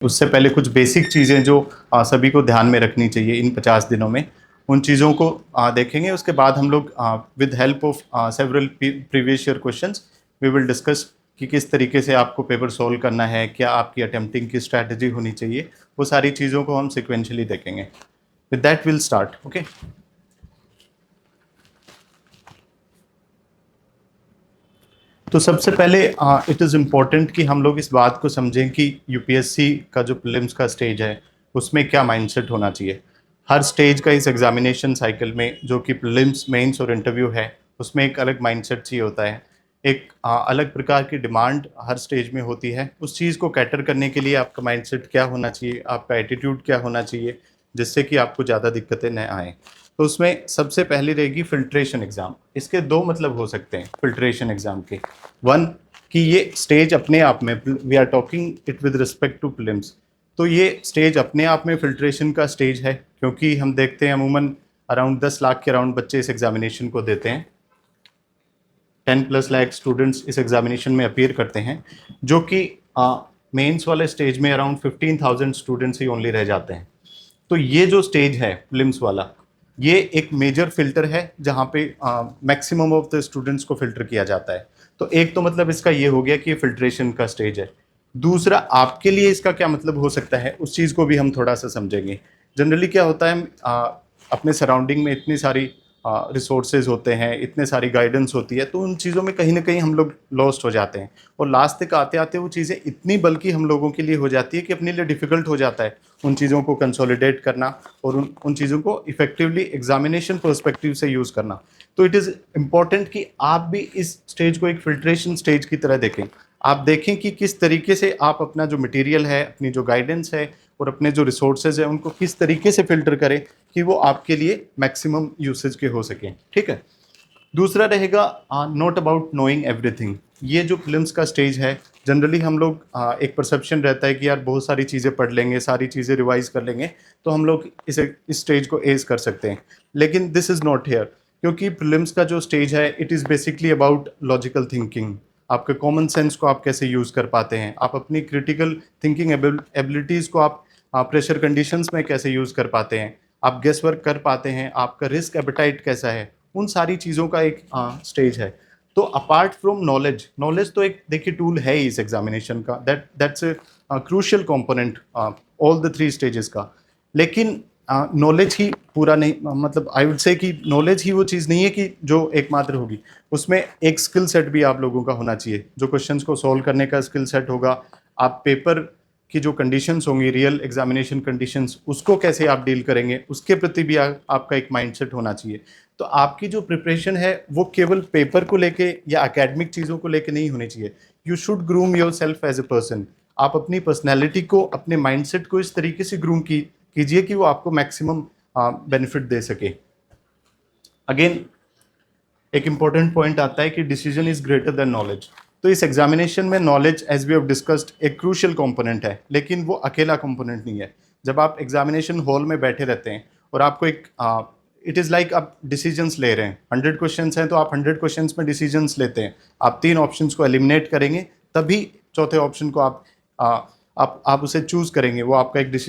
उससे पहले कुछ बेसिक चीज़ें जो सभी को ध्यान में रखनी चाहिए इन 50 दिनों में, उन चीज़ों को देखेंगे। उसके बाद हम लोग with help of several previous year questions we will discuss कि किस तरीके से आपको पेपर सोल्व करना है, क्या आपकी अटेम्प्टिंग की स्ट्रैटेजी होनी चाहिए, वो सारी चीज़ों को हम सिक्वेंशली देखेंगे। With that will start. Okay, तो सबसे पहले इट इज़ इम्पॉर्टेंट कि हम लोग इस बात को समझें कि यूपीएससी का जो प्रीलिम्स का स्टेज है उसमें क्या माइंडसेट होना चाहिए। हर स्टेज का इस एग्जामिनेशन साइकिल में, जो कि प्रीलिम्स, मेंस और इंटरव्यू है, उसमें एक अलग माइंडसेट चाहिए होता है। एक अलग प्रकार की डिमांड हर स्टेज में होती है। उस चीज़ को कैटर करने के लिए आपका माइंडसेट क्या होना चाहिए, आपका एटीट्यूड क्या होना चाहिए, जिससे कि आपको ज़्यादा दिक्कतें न आएँ। तो उसमें सबसे पहली रहेगी फिल्ट्रेशन एग्ज़ाम। इसके दो मतलब हो सकते हैं फिल्ट्रेशन एग्ज़ाम के। वन, कि ये स्टेज अपने आप में, we are talking it with respect to prelims, तो ये स्टेज अपने आप में फिल्ट्रेशन का स्टेज है, क्योंकि हम देखते हैं अमूमन अराउंड 10 लाख के अराउंड बच्चे इस एग्जामिनेशन को देते हैं। 10+ लाख स्टूडेंट्स इस एग्जामिनेशन में अपीयर करते हैं, जो कि मेंस वाले स्टेज में अराउंड 15,000 स्टूडेंट्स ही ओनली रह जाते हैं। तो ये जो स्टेज है प्रीलिम्स वाला, ये एक मेजर फिल्टर है जहाँ पे मैक्सिमम ऑफ द स्टूडेंट्स को फिल्टर किया जाता है। तो एक तो मतलब इसका ये हो गया कि ये फिल्ट्रेशन का स्टेज है। दूसरा, आपके लिए इसका क्या मतलब हो सकता है, उस चीज़ को भी हम थोड़ा सा समझेंगे। जनरली क्या होता है, अपने सराउंडिंग में इतनी सारी रिसोर्सेज होते हैं, इतने सारी गाइडेंस होती है, तो उन चीज़ों में कहीं ना कहीं हम लोग लॉस्ट हो जाते हैं, और लास्ट तक आते आते वो चीज़ें इतनी बल्कि हम लोगों के लिए हो जाती है कि अपने लिए डिफ़िकल्ट हो जाता है उन चीज़ों को कंसोलिडेट करना और उन चीज़ों को इफेक्टिवली एग्जामिनेशन पर्सपेक्टिव से यूज़ करना। तो इट इज़ इम्पॉर्टेंट कि आप भी इस स्टेज को एक फिल्ट्रेशन स्टेज की तरह देखें। आप देखें कि किस तरीके से आप अपना जो मटेरियल है, अपनी जो गाइडेंस है और अपने जो रिसोर्सेज है, उनको किस तरीके से फिल्टर करें कि वो आपके लिए मैक्सिमम यूसेज के हो सकें। ठीक है। दूसरा रहेगा नॉट अबाउट नोइंग एवरीथिंग। ये जो फिल्म्स का स्टेज है, जनरली हम लोग एक परसेप्शन रहता है कि यार बहुत सारी चीज़ें पढ़ लेंगे, सारी चीज़ें रिवाइज कर लेंगे, तो हम लोग इस स्टेज को एज कर सकते हैं। लेकिन दिस इज़ नॉट हेयर, क्योंकि प्रीलिम्स का जो स्टेज है it is basically about logical thinking. आपके कॉमन सेंस को आप कैसे यूज़ कर पाते हैं, आप अपनी क्रिटिकल थिंकिंग एबिलिटीज़ को आप प्रेशर कंडीशंस में कैसे यूज़ कर पाते हैं, आप गेस वर्क कर पाते हैं, आपका रिस्क एपेटाइट कैसा है, उन सारी चीज़ों का एक स्टेज है। तो अपार्ट फ्रॉम नॉलेज, नॉलेज तो एक देखिए टूल है ही इस एग्जामिनेशन का, that's a crucial component all the 3 stages का। लेकिन नॉलेज ही पूरा नहीं, मतलब आई वुड से कि नॉलेज ही वो चीज़ नहीं है कि जो एकमात्र होगी। उसमें एक स्किल सेट भी आप लोगों का होना चाहिए, जो क्वेश्चंस को सॉल्व करने का स्किल सेट होगा। आप पेपर की जो कंडीशंस होंगी, रियल एग्जामिनेशन कंडीशंस, उसको कैसे आप डील करेंगे, उसके प्रति भी आपका एक माइंडसेट होना चाहिए। तो आपकी जो प्रिपरेशन है वो केवल पेपर को लेके या एकेडमिक चीज़ों को लेके नहीं होनी चाहिए। You should groom yourself as a person. आप अपनी पर्सनैलिटी को, अपने माइंडसेट को इस तरीके से ग्रूम कीजिए कि वो आपको मैक्सिमम बेनिफिट दे सके। अगेन एक इंपॉर्टेंट पॉइंट आता है कि decision is greater than knowledge. तो इस एग्जामिनेशन में knowledge, as we have discussed, एक क्रूशियल कंपोनेंट है, लेकिन वो अकेला कंपोनेंट नहीं है। जब आप एग्जामिनेशन हॉल में बैठे रहते हैं और आपको एक इट इज़ लाइक आप डिसीजंस ले रहे हैं, 100 क्वेश्चंस हैं तो आप 100 क्वेश्चंस में डिसीजंस लेते हैं। आप 3 ऑप्शंस को एलिमिनेट करेंगे, तभी चौथे ऑप्शन को आप उसे चूज़ करेंगे, वो आपका एक डिसीजन